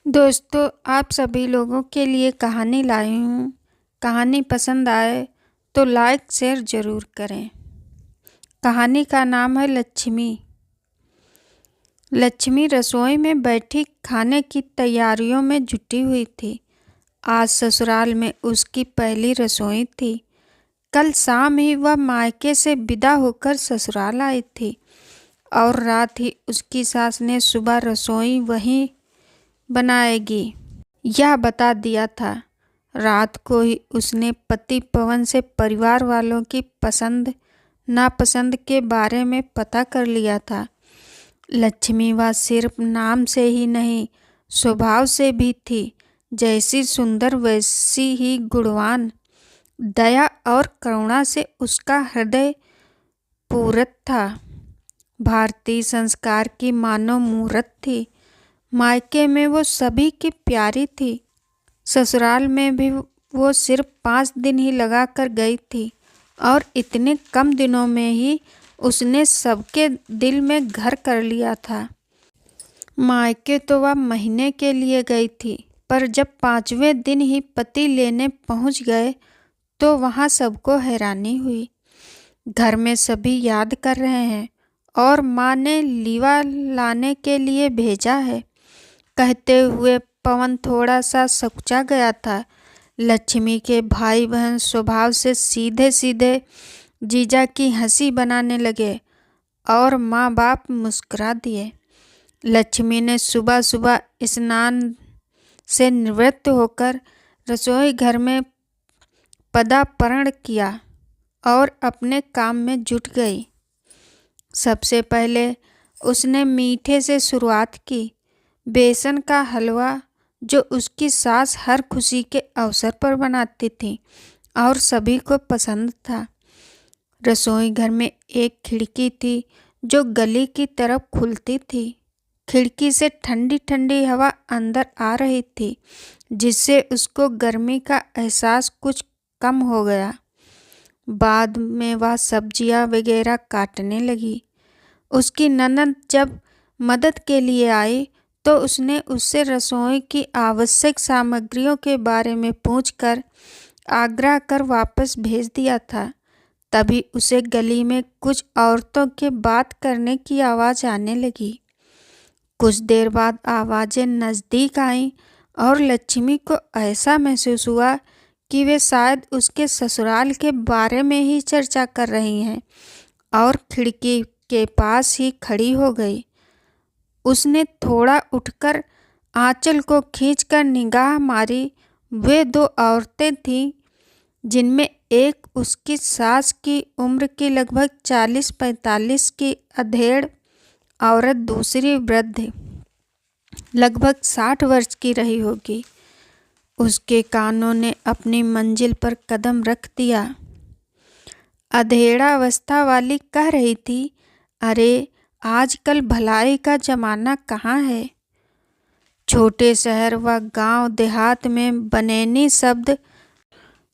दोस्तों, आप सभी लोगों के लिए कहानी लाई हूँ। कहानी पसंद आए तो लाइक शेयर ज़रूर करें। कहानी का नाम है लक्ष्मी। लक्ष्मी रसोई में बैठी खाने की तैयारियों में जुटी हुई थी। आज ससुराल में उसकी पहली रसोई थी। कल शाम ही वह मायके से विदा होकर ससुराल आई थी और रात ही उसकी सास ने सुबह रसोई वहीं बनाएगी यह बता दिया था। रात को ही उसने पति पवन से परिवार वालों की पसंद नापसंद के बारे में पता कर लिया था। लक्ष्मी वह सिर्फ नाम से ही नहीं, स्वभाव से भी थी। जैसी सुंदर वैसी ही गुणवान। दया और करुणा से उसका हृदय पूरत था। भारतीय संस्कार की मानव मूरत थी। मायके में वो सभी की प्यारी थी। ससुराल में भी वो सिर्फ 5 दिन ही लगा कर गई थी और इतने कम दिनों में ही उसने सबके दिल में घर कर लिया था। मायके तो वह महीने के लिए गई थी, पर जब 5वें दिन ही पति लेने पहुंच गए तो वहां सबको हैरानी हुई। घर में सभी याद कर रहे हैं और माँ ने लीवा लाने के लिए भेजा है, कहते हुए पवन थोड़ा सा सकुचा गया था। लक्ष्मी के भाई बहन स्वभाव से सीधे सीधे जीजा की हंसी बनाने लगे और माँ बाप मुस्कुरा दिए। लक्ष्मी ने सुबह सुबह स्नान से निवृत्त होकर रसोई घर में पदार्पण किया और अपने काम में जुट गई। सबसे पहले उसने मीठे से शुरुआत की। बेसन का हलवा जो उसकी सास हर खुशी के अवसर पर बनाती थी और सभी को पसंद था। रसोई घर में एक खिड़की थी जो गली की तरफ खुलती थी। खिड़की से ठंडी ठंडी हवा अंदर आ रही थी, जिससे उसको गर्मी का एहसास कुछ कम हो गया। बाद में वह सब्जियां वगैरह काटने लगी। उसकी ननद जब मदद के लिए आई तो उसने उससे रसोई की आवश्यक सामग्रियों के बारे में पूछकर आग्रह कर वापस भेज दिया था। तभी उसे गली में कुछ औरतों के बात करने की आवाज़ आने लगी। कुछ देर बाद आवाज़ें नज़दीक आईं और लक्ष्मी को ऐसा महसूस हुआ कि वे शायद उसके ससुराल के बारे में ही चर्चा कर रही हैं और खिड़की के पास ही खड़ी हो गई। उसने थोड़ा उठकर आंचल को खींचकर निगाह मारी। वे 2 औरतें थीं, जिनमें एक उसकी सास की उम्र की लगभग 40-45 की अधेड़ औरत, दूसरी वृद्ध लगभग 60 वर्ष की रही होगी। उसके कानों ने अपनी मंजिल पर कदम रख दिया। अधेड़ावस्था वाली कह रही थी, अरे आजकल भलाई का जमाना कहाँ है। छोटे शहर व गांव देहात में बनैनी शब्द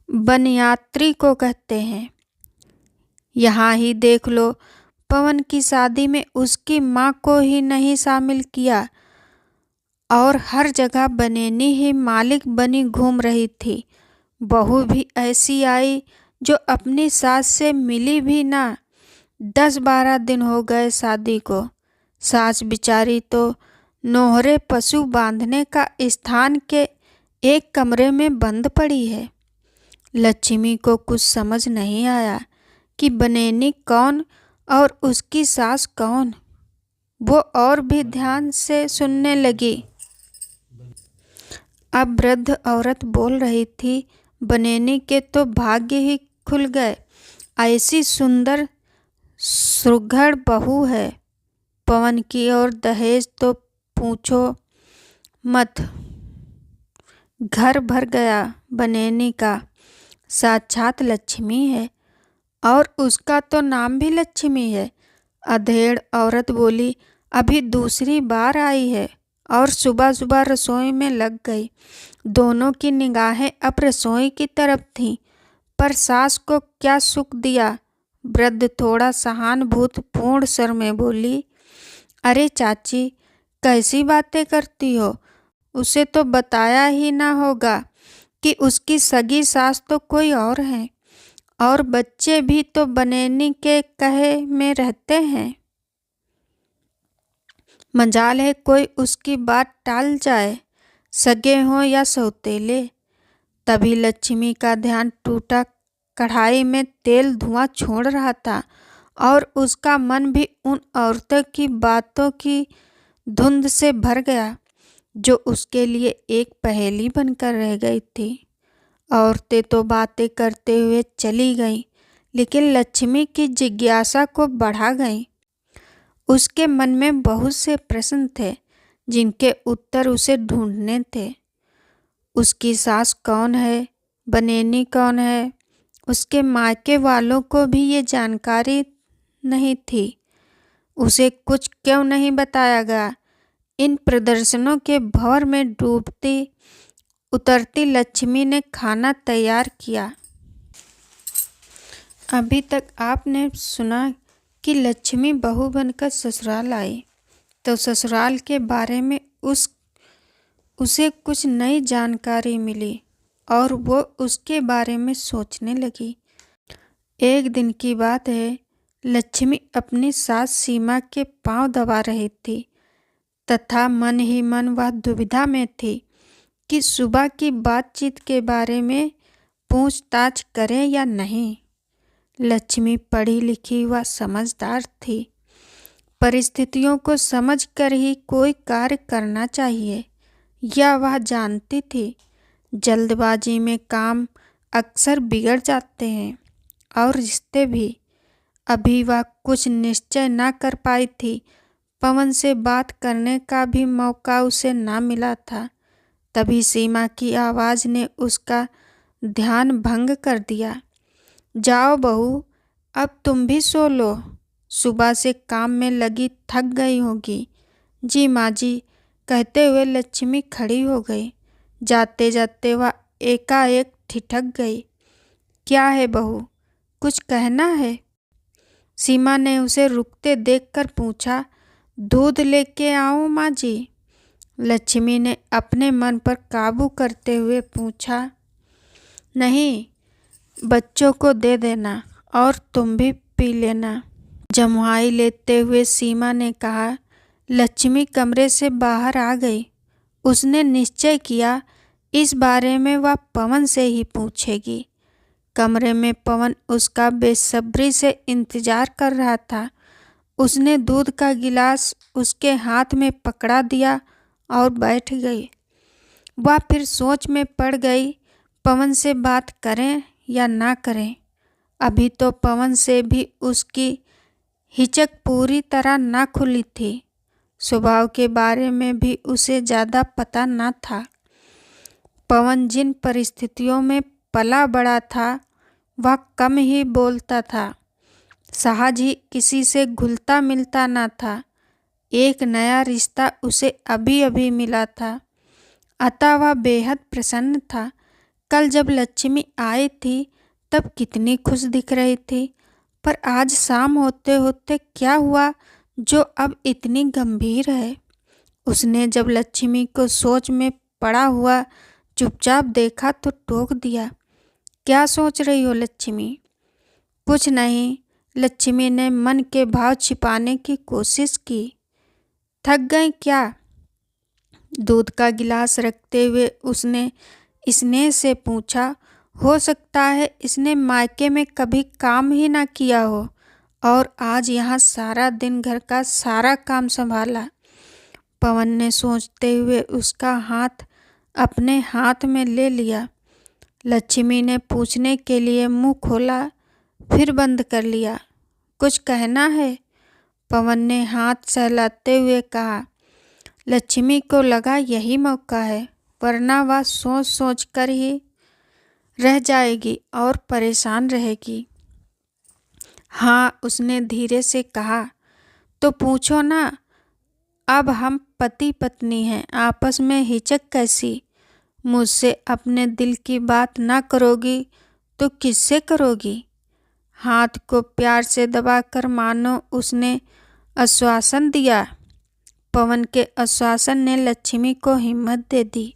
बनयात्री को कहते हैं। यहाँ ही देख लो, पवन की शादी में उसकी माँ को ही नहीं शामिल किया और हर जगह बनैनी ही मालिक बनी घूम रही थी। बहू भी ऐसी आई जो अपनी सास से मिली भी ना। 10-12 दिन हो गए शादी को। सास बिचारी तो नोहरे पशु बांधने का स्थान के एक कमरे में बंद पड़ी है। लक्ष्मी को कुछ समझ नहीं आया कि बनैनी कौन और उसकी सास कौन। वो और भी ध्यान से सुनने लगी। अब वृद्ध औरत बोल रही थी, बनैनी के तो भाग्य ही खुल गए। ऐसी सुंदर सुघड़ बहू है। पवन की और दहेज तो पूछो मत। घर भर गया। बनैनी का साक्षात लक्ष्मी है और उसका तो नाम भी लक्ष्मी है। अधेड़ औरत बोली, अभी दूसरी बार आई है और सुबह सुबह रसोई में लग गई। दोनों की निगाहें अब रसोई की तरफ थीं, पर सास को क्या सुख दिया। वृद्ध थोड़ा सहानुभूतिपूर्ण स्वर में बोली, अरे चाची, कैसी बातें करती हो। उसे तो बताया ही ना होगा कि उसकी सगी सास तो कोई और है, और बच्चे भी तो बनैनी के कहे में रहते हैं। मजाल है कोई उसकी बात टाल जाए, सगे हों या सौतेले। तभी लक्ष्मी का ध्यान टूटा। कढ़ाई में तेल धुआं छोड़ रहा था और उसका मन भी उन औरतों की बातों की धुंध से भर गया जो उसके लिए एक पहेली बनकर रह गई थी। औरतें तो बातें करते हुए चली गईं, लेकिन लक्ष्मी की जिज्ञासा को बढ़ा गईं। उसके मन में बहुत से प्रश्न थे जिनके उत्तर उसे ढूंढने थे। उसकी सास कौन है, बनैनी कौन है, उसके मायके वालों को भी ये जानकारी नहीं थी। उसे कुछ क्यों नहीं बताया गया। इन प्रदर्शनों के भंवर में डूबती उतरती लक्ष्मी ने खाना तैयार किया। अभी तक आपने सुना कि लक्ष्मी बहू बनकर ससुराल आई, तो ससुराल के बारे में उसे कुछ नई जानकारी मिली और वो उसके बारे में सोचने लगी। एक दिन की बात है, लक्ष्मी अपनी सास सीमा के पांव दबा रही थी तथा मन ही मन वह दुविधा में थी कि सुबह की बातचीत के बारे में पूछताछ करें या नहीं। लक्ष्मी पढ़ी लिखी व समझदार थी। परिस्थितियों को समझकर ही कोई कार्य करना चाहिए, यह वह जानती थी। जल्दबाजी में काम अक्सर बिगड़ जाते हैं और रिश्ते भी। अभी वह कुछ निश्चय ना कर पाई थी। पवन से बात करने का भी मौका उसे ना मिला था। तभी सीमा की आवाज़ ने उसका ध्यान भंग कर दिया। जाओ बहू, अब तुम भी सो लो। सुबह से काम में लगी थक गई होगी। जी माँ जी, कहते हुए लक्ष्मी खड़ी हो गई। जाते जाते वह एकाएक ठिठक गई। क्या है बहू, कुछ कहना है? सीमा ने उसे रुकते देखकर पूछा। दूध लेके आऊं माँ जी? लक्ष्मी ने अपने मन पर काबू करते हुए पूछा। नहीं, बच्चों को दे देना और तुम भी पी लेना, जमुआई लेते हुए सीमा ने कहा। लक्ष्मी कमरे से बाहर आ गई। उसने निश्चय किया इस बारे में वह पवन से ही पूछेगी। कमरे में पवन उसका बेसब्री से इंतजार कर रहा था। उसने दूध का गिलास उसके हाथ में पकड़ा दिया और बैठ गई। वह फिर सोच में पड़ गई, पवन से बात करें या ना करें। अभी तो पवन से भी उसकी हिचक पूरी तरह ना खुली थी। स्वभाव के बारे में भी उसे ज़्यादा पता ना था। पवन जिन परिस्थितियों में पला बड़ा था वह कम ही बोलता था, सहज ही किसी से घुलता मिलता ना था। एक नया रिश्ता उसे अभी अभी मिला था, अतः वह बेहद प्रसन्न था। कल जब लक्ष्मी आई थी तब कितनी खुश दिख रही थी, पर आज शाम होते होते क्या हुआ जो अब इतनी गंभीर है। उसने जब लक्ष्मी को सोच में पड़ा हुआ चुपचाप देखा तो टोक दिया। क्या सोच रही हो लक्ष्मी? कुछ नहीं, लक्ष्मी ने मन के भाव छिपाने की कोशिश की। थक गई क्या? दूध का गिलास रखते हुए उसने स्नेह से पूछा। हो सकता है इसने मायके में कभी काम ही ना किया हो और आज यहाँ सारा दिन घर का सारा काम संभाला। पवन ने सोचते हुए उसका हाथ अपने हाथ में ले लिया। लक्ष्मी ने पूछने के लिए मुंह खोला, फिर बंद कर लिया। कुछ कहना है? पवन ने हाथ सहलाते हुए कहा। लक्ष्मी को लगा यही मौका है, वरना वह सोच सोच कर ही रह जाएगी और परेशान रहेगी। हाँ, उसने धीरे से कहा। तो पूछो ना, अब हम पति पत्नी हैं, आपस में हिचक कैसी? मुझसे अपने दिल की बात ना करोगी तो किससे करोगी? हाथ को प्यार से दबाकर मानो उसने आश्वासन दिया। पवन के आश्वासन ने लक्ष्मी को हिम्मत दे दी।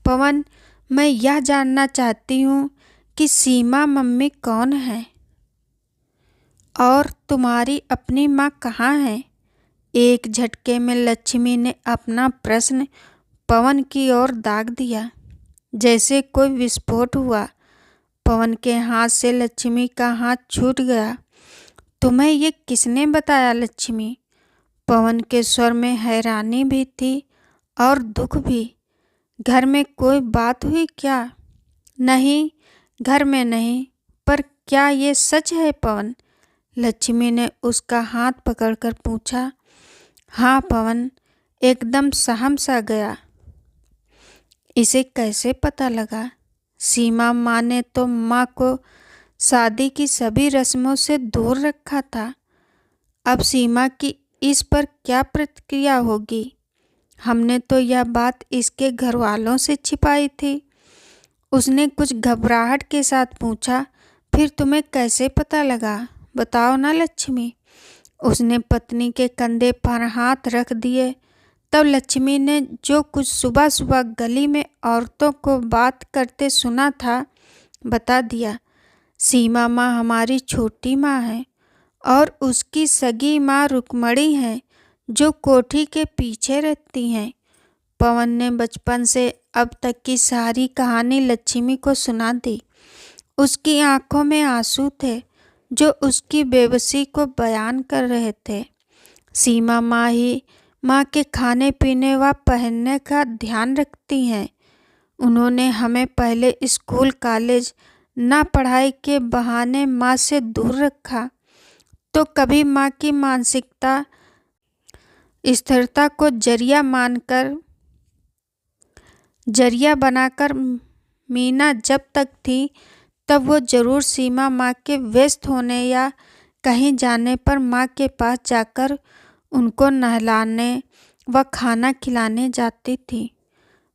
पवन, मैं यह जानना चाहती हूँ कि सीमा मम्मी कौन है और तुम्हारी अपनी माँ कहाँ है? एक झटके में लक्ष्मी ने अपना प्रश्न पवन की ओर दाग दिया, जैसे कोई विस्फोट हुआ। पवन के हाथ से लक्ष्मी का हाथ छूट गया। तुम्हें ये किसने बताया लक्ष्मी? पवन के स्वर में हैरानी भी थी और दुख भी। घर में कोई बात हुई क्या? नहीं, घर में नहीं, पर क्या ये सच है पवन? लक्ष्मी ने उसका हाथ पकड़कर पूछा। हाँ पवन, एकदम सहम सा गया। इसे कैसे पता लगा? सीमा माँ ने तो माँ को शादी की सभी रस्मों से दूर रखा था। अब सीमा की इस पर क्या प्रतिक्रिया होगी? हमने तो यह बात इसके घर वालों से छिपाई थी। उसने कुछ घबराहट के साथ पूछा। फिर तुम्हें कैसे पता लगा? बताओ ना लक्ष्मी। उसने पत्नी के कंधे पर हाथ रख दिए। तब लक्ष्मी ने जो कुछ सुबह सुबह गली में औरतों को बात करते सुना था बता दिया। सीमा माँ हमारी छोटी माँ है और उसकी सगी माँ रुक्मणी है जो कोठी के पीछे रहती हैं। पवन ने बचपन से अब तक की सारी कहानी लक्ष्मी को सुना दी। उसकी आंखों में आंसू थे जो उसकी बेबसी को बयान कर रहे थे। सीमा माँ ही माँ के खाने पीने व पहनने का ध्यान रखती हैं। उन्होंने हमें पहले स्कूल कॉलेज ना पढ़ाई के बहाने माँ से दूर रखा, तो कभी माँ की मानसिकता स्थिरता को जरिया बनाकर मीना जब तक थी तब वो जरूर सीमा माँ के व्यस्त होने या कहीं जाने पर माँ के पास जाकर उनको नहलाने व खाना खिलाने जाती थी।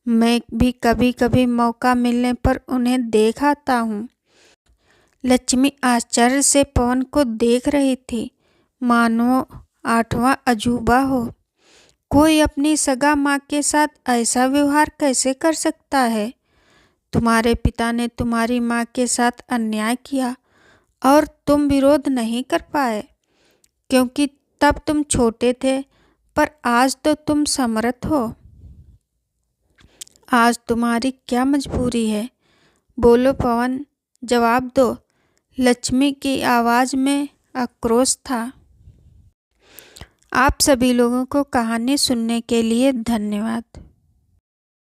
मैं भी कभी कभी मौका मिलने पर उन्हें देख आता हूँ। लक्ष्मी आश्चर्य से पवन को देख रही थी, मानो आठवां अजूबा हो। कोई अपनी सगा माँ के साथ ऐसा व्यवहार कैसे कर सकता है? तुम्हारे पिता ने तुम्हारी माँ के साथ अन्याय किया और तुम विरोध नहीं कर पाए क्योंकि तब तुम छोटे थे, पर आज तो तुम समर्थ हो। आज तुम्हारी क्या मजबूरी है? बोलो पवन, जवाब दो। लक्ष्मी की आवाज़ में आक्रोश था। आप सभी लोगों को कहानी सुनने के लिए धन्यवाद।